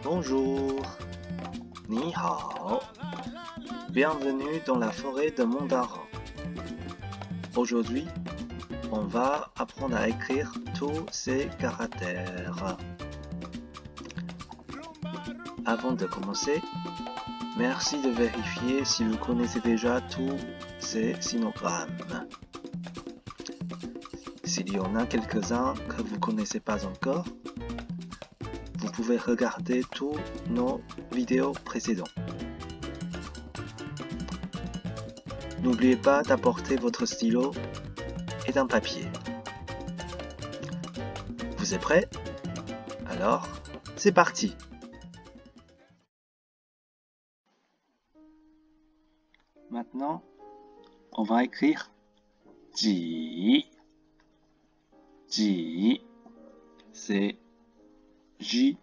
Bonjour, ni hao. Bienvenue dans la forêt de Mandarin. Aujourd'hui, on va apprendre à écrire tous ces caractères. Avant de commencer, merci de vérifier si vous connaissez déjà tous ces sinogrammes. S'il y en a quelques-uns que vous ne connaissez pas encore, vous pouvez regarder tous nos vidéos précédentes. N'oubliez pas d'apporter votre stylo et un papier. Vous êtes prêts? Alors, c'est parti! Maintenant, on va écrire ji. Ji, c'est J-I.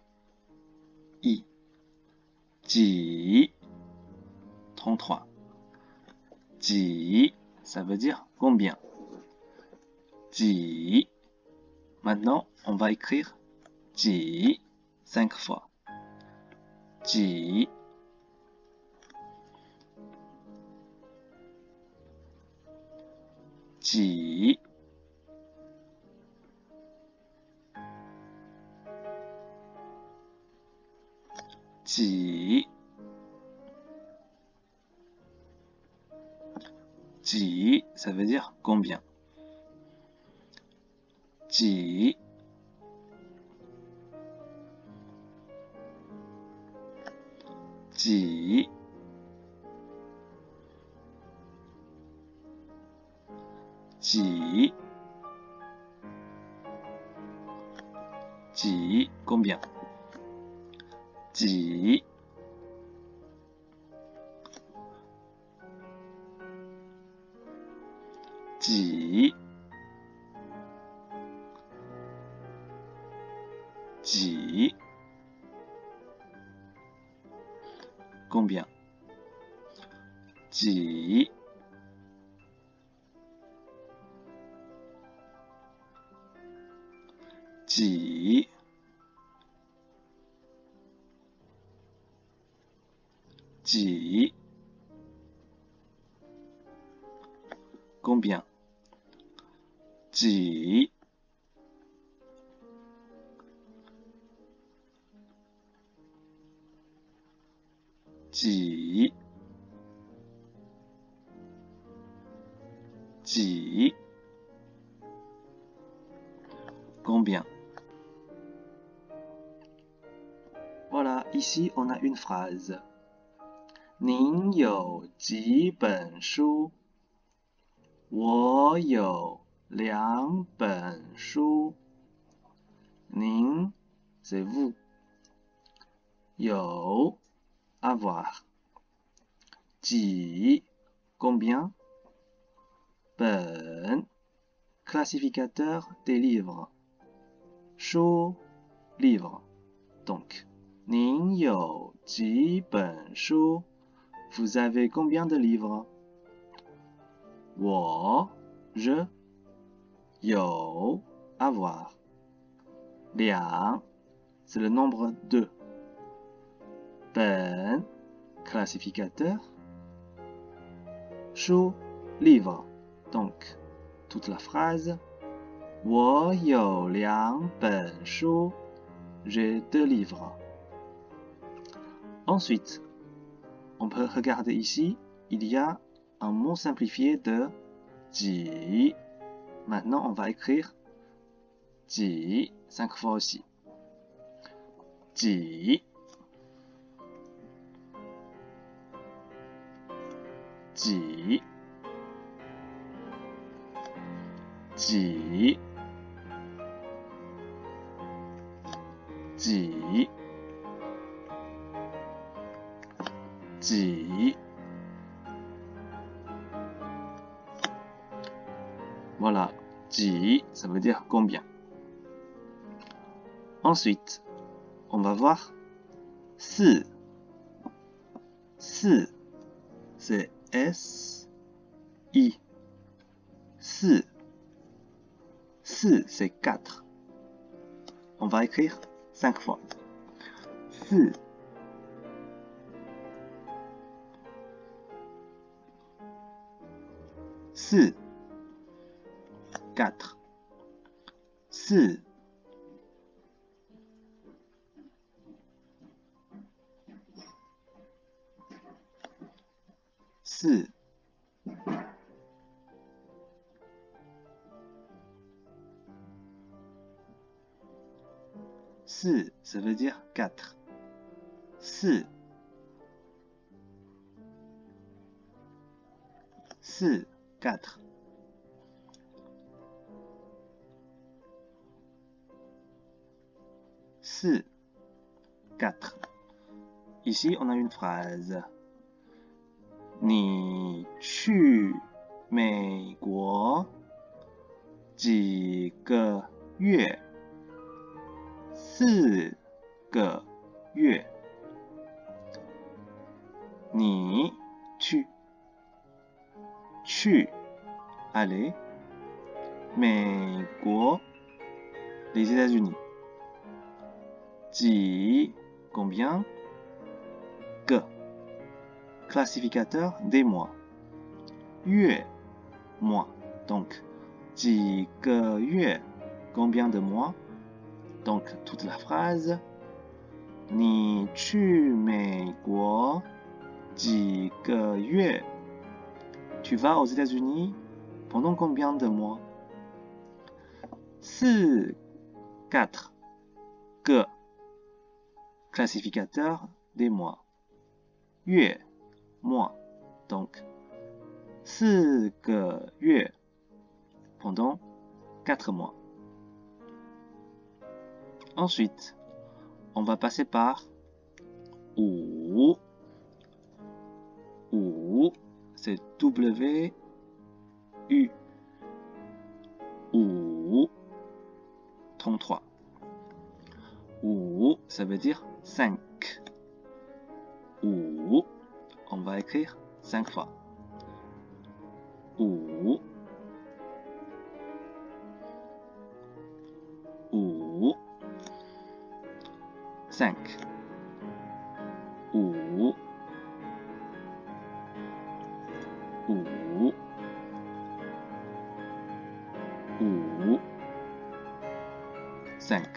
Ji, 33. Ji, ça veut dire combien. Ji. Maintenant, on va écrire ji 5 fois. Ji. Ji. Ji. Ji, ça veut dire combien. Ji. Ji. Ji. Ji, combien. Ji. Ji. Ji. Combien. Ji. Ji. Ji. Combien. Ji. Ji. Ji. Combien. Voilà, ici on a une phrase. 您有几本书？我有2本书。您 c'est vous. 有 avoir. 几 combien. 本 classificateur des livres. 书 livre. Donc, 您有几本书？ Vous avez combien de livres? 我 je 有 avoir. 2 c'est le nombre 2. 本 classificateur. 书 livre. Donc, toute la phrase. 我有2本书 J'ai 2 livres. Ensuite, on peut regarder ici, il y a un mot simplifié de ji. Maintenant, on va écrire ji 5 fois aussi. Ji. Ji. Ji. Ji. Ji. Voilà, ji, ça veut dire combien. Ensuite, on va voir 4. 4, c'est S-I. 4. 4, c'est 4. on va écrire 5 fois. 4, 4, 4, 4, 4, 4, ça veut dire 4. 4, 4, 4. 4, 4. Ici, on a une phrase. 你去美国几个月？4个月。你去 aller 美国 les États-Unis 几 combien 个 classificateur des mois 月 mois donc 几个月 combien de mois donc toute la phrase 你去美国几个月 Tu vas aux États-Unis pendant combien de mois 4, 4 que classificateur des mois 月 mois donc 4个月 pendant 4 mois. Ensuite, on va passer par 5. 5, c'est W U 5, 33. 5, ça veut dire 5. 5, on va écrire 5 fois. 5, 5, 5, 5, 5,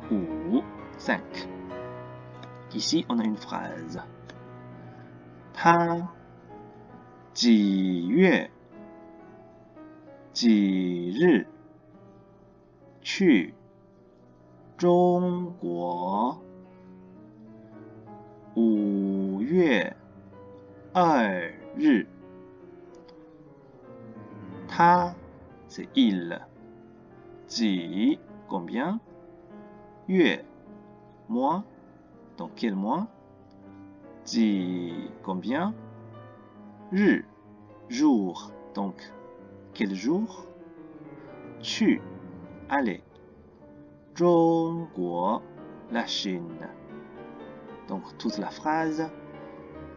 5, 5. Ici, on a une phrase. 他几月几日去中国5月2日 他 c'est il 几 combien 月 mois donc quel mois 几 combien 日 jour donc quel jour 去 aller 中国 la Chine donc toute la phrase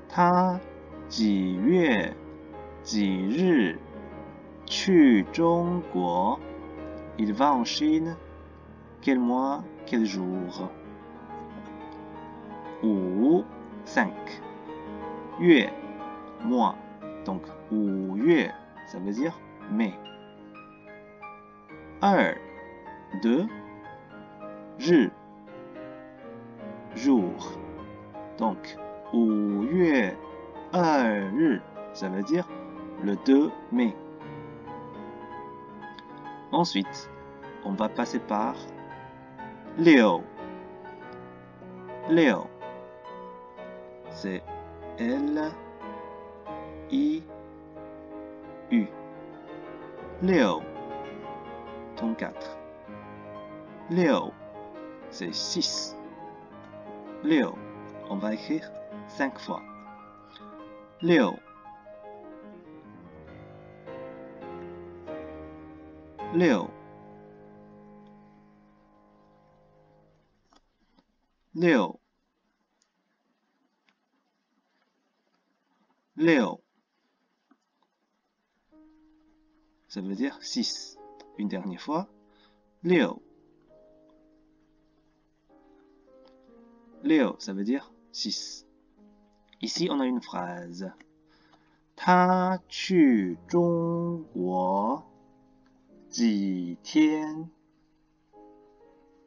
他几月几日去中国 il va en Chine quel mois quel jour 5, 5 月 mois donc 5月 ça veut dire mai 2, 2 日 jour donc 5月2日 ça veut dire le 2 mai. Ensuite, on va passer par 6. 6, c'est L, I, U. 6, 34. 6, c'est 6. 6, on va écrire 5 fois. 6, 6, 6, Léo. Ça veut dire 6. Une dernière fois. Léo. Léo, ça veut dire 6. Ici, on a une phrase. 他去中国几天？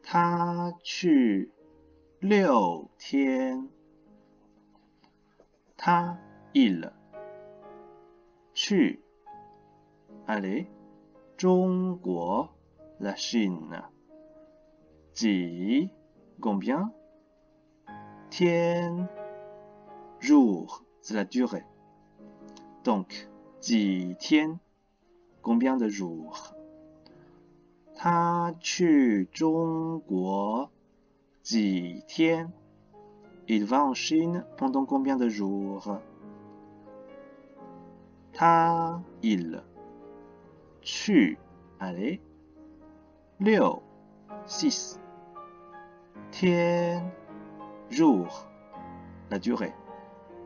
他去6天。他 il 去 aller 中国 la Chine 几 combien 天 jour c'est la durée donc 几天 combien de jours 他去中国几天 il va en Chine pendant combien de jours 他 il 去 aller 6 6 天 jour la durée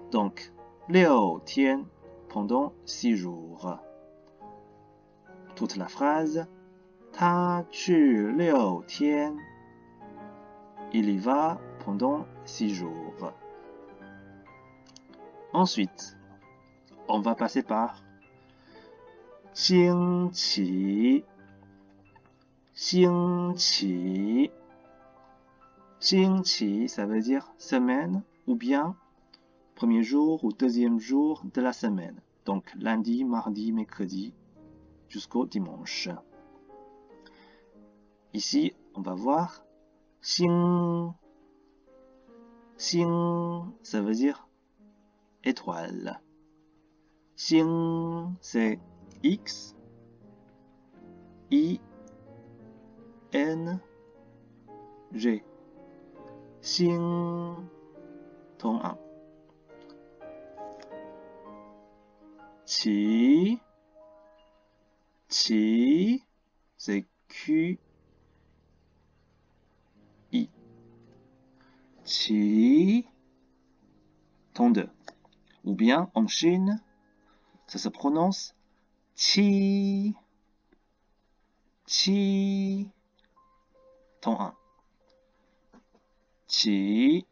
donc 6天 pendant 6 jours toute la phrase 他去6天 il y va pendant 6 jours ensuite on va passer par 星期星期星期 ça veut dire semaine ou bien premier jour ou deuxième jour de la semaine donc lundi, mardi, mercredi jusqu'au dimanche ici on va voir 星 星 ça veut dire étoile 星 c'est X I N G 星 ton 1 qi qi c'est Q I qi ton 2 ou bien en Chine ça se prononce qi qi ton 1 qi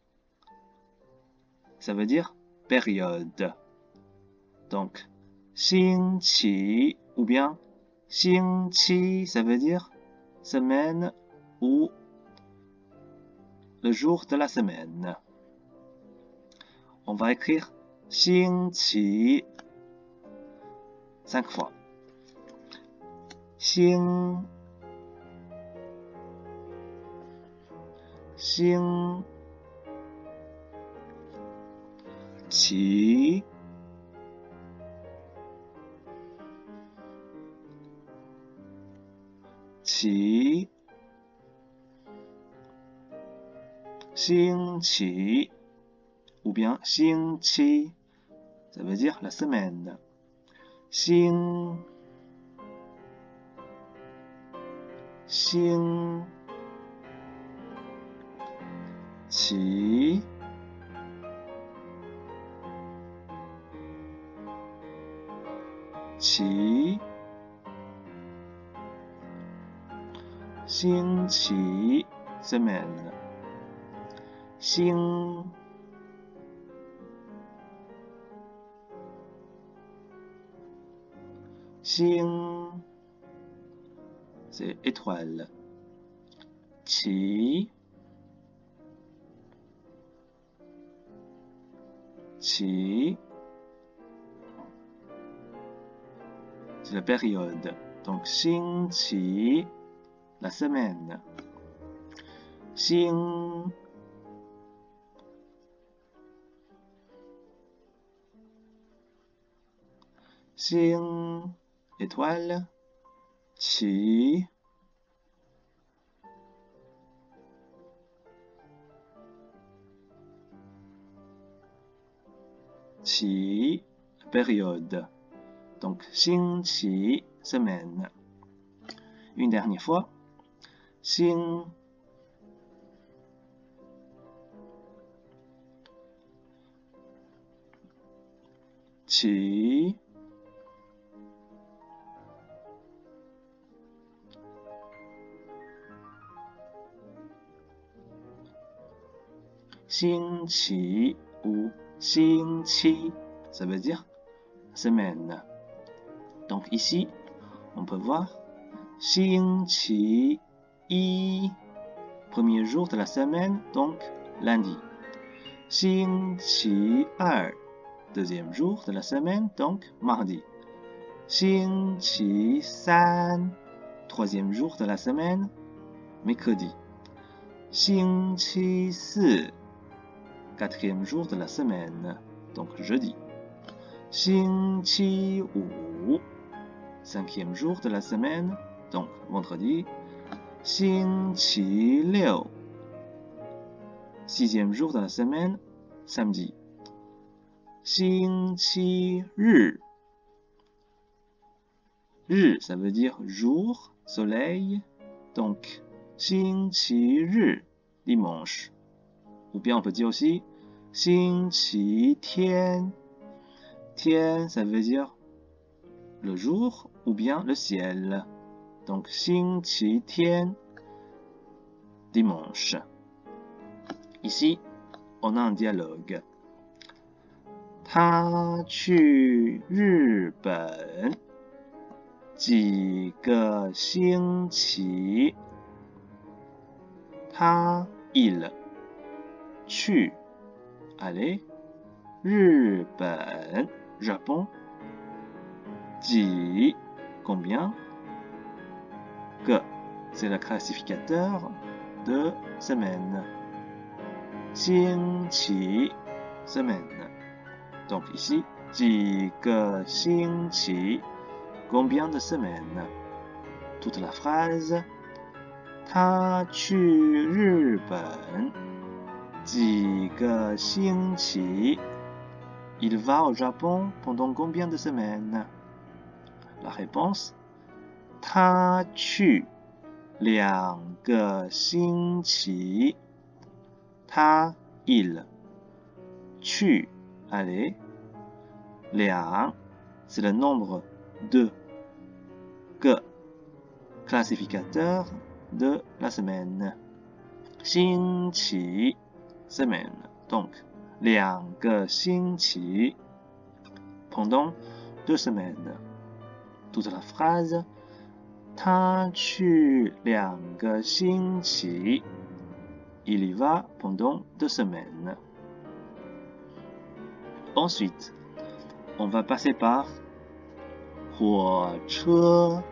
ça veut dire période donc 星期 ou bien 星期 ça veut dire semaine ou le jour de la semaine on va écrire 星期 5 fois 星星期期星期 ou bien 星期 ça veut dire la semaine 星星期期星期 semaine 星星 c'est étoile 期期 c'est la période donc 星期 la semaine 星星 étoile 期期 période donc 星期 semaine une dernière fois 星骑星期五星期 ça veut dire semaine. Donc ici, on peut voir 星期一 premier jour de la semaine, donc lundi. 星期二 deuxième jour de la semaine, donc mardi. 星期三 troisième jour de la semaine, mercredi. 星期四 quatrième jour de la semaine, donc jeudi. 星期五 cinquième jour de la semaine, donc vendredi. 星期六 sixième jour de la semaine, samedi. 星期日 日 ça veut dire jour, soleil, donc 星期日 dimanche. Ou bien on peut dire aussi 星期天 天 ça veut dire le jour ou bien le ciel. Donc 星期天 dimanche. Ici, on a un dialogue. 他去日本几个星期。他 il 去 aller 日本 Japon 几 combien que c'est le classificateur de semaine. 星期 semaine. Donc ici 几个星期 combien de semaines. Toute la phrase 他去日本几个星期 Il va au Japon pendant combien de semaines? La réponse 他去2个星期。他 il 去 aller 2 c'est le nombre de que classificateur de la semaine. 星期 semaine. Donc 2个星期 pendant 2 semaines. Toute la phrase 他去2个星期 Il y va pendant 2 semaines. Ensuite, on va passer par 火车。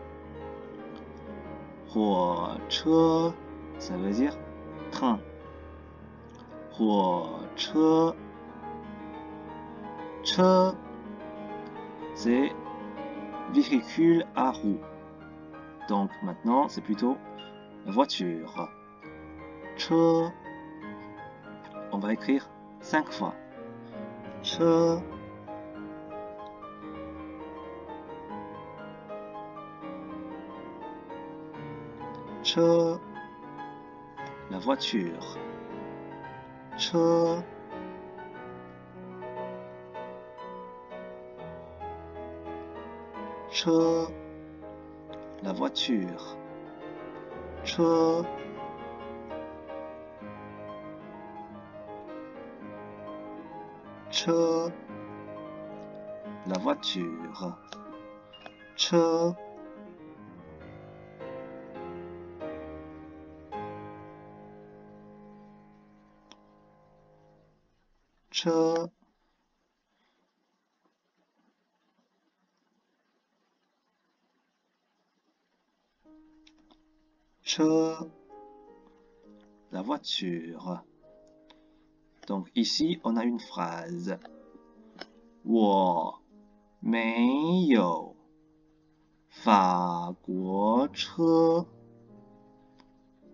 火车 ça veut dire train. 火车车 c'est véhicule à roues. Donc maintenant, c'est plutôt voiture. 车 on va écrire 5 fois. 车车 la voiture. 车车 la voiture. 车车 la voiture. 车车车 la voiture. Donc ici, on a une phrase. 我没有法国车，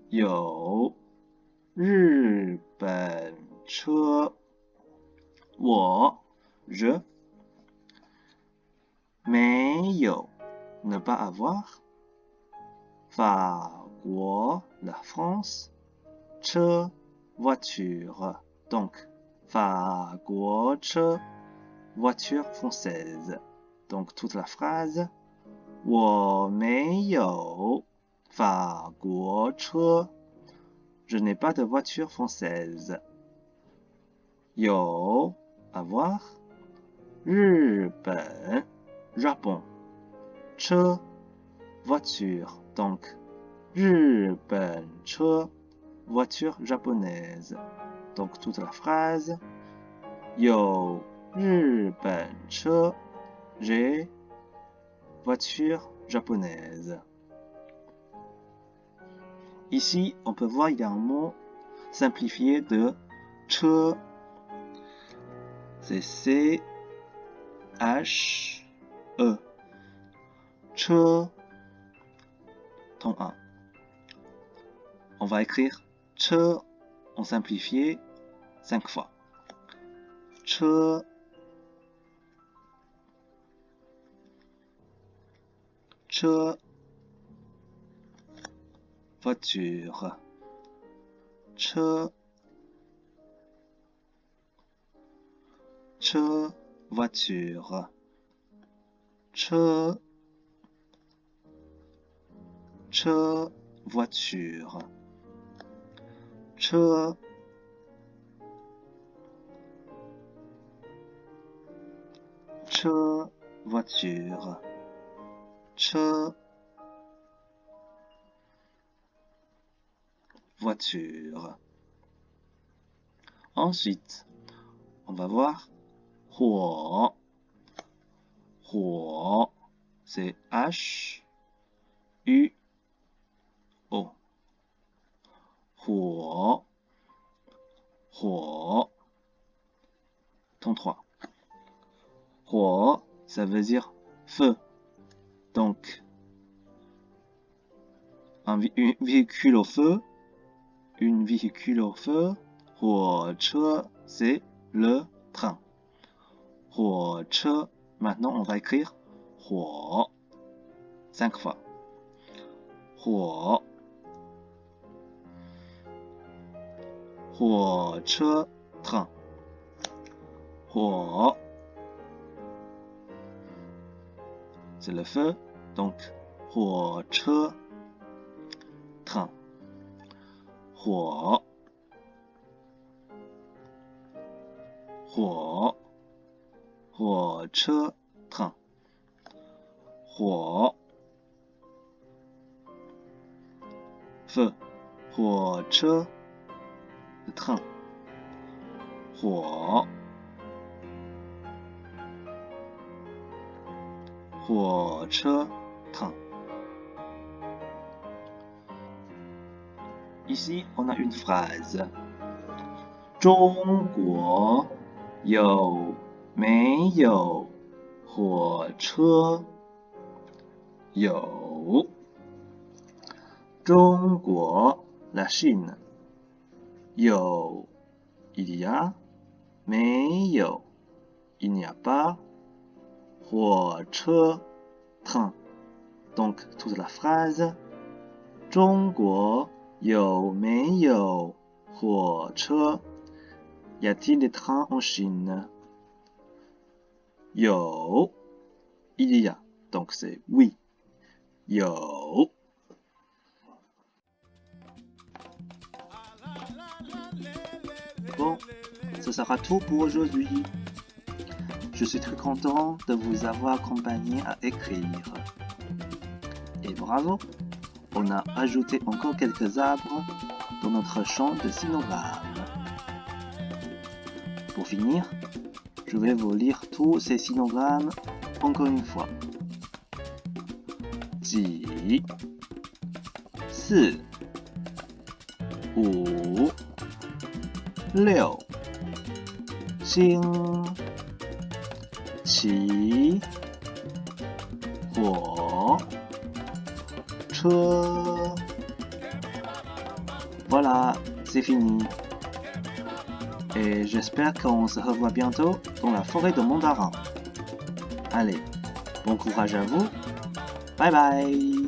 有日本车。我 je 没有 ne pas avoir 法国 la France 车 voiture donc 法国车 voiture française. Donc toute la phrase 我没有法国车 Je n'ai pas de voiture française. 有 avoir 日本 Japon 车 voiture. Donc 日本车 voiture japonaise. Donc toute la phrase 有日本车 J'ai voiture japonaise. Ici, on peut voir il y a un mot simplifié de che. C'est C-H-E. Che. Ton 1. On va écrire che en simplifié 5 fois. Che. Che. Voiture. Che. Che. Voiture. Che. Che. Voiture. Che. Che. Voiture. Che. Voiture. Ensuite, on va voir 火. 火, c'est H-U-O. 火. 火. Ton 3. 火, ça veut dire feu. Donc, un véhicule au feu. Une véhicule au feu. 火车, c'est le train. 火车. Maintenant, on va écrire 火 5 fois. 火 火车 train. 火 c'est le feu. Donc 火车 train. 火 火 火车 train. 火 feu 火车 train. 火 火车 train. Ici, on a une phrase. 中国有没有火车？有。中国 la Chine. 有 il y a. 没有 il n'y a pas. 火车 train. Donc toute la phrase. 中国有没有火车？ Y a-t-il des trains en Chine? 有 il y a. Donc c'est oui. 有 Bon, ce sera tout pour aujourd'hui. Je suis très content de vous avoir accompagné à écrire. Et bravo, on a ajouté encore quelques arbres dans notre champ de sinogrammes. Pour finir, je vais vous lire tous ces sinogrammes encore une fois. 几 4 5 6 星 7 火 车 Voilà, c'est fini. Et j'espère qu'on se revoit bientôt dans la forêt de mandarin. Allez, bon courage à vous. Bye bye.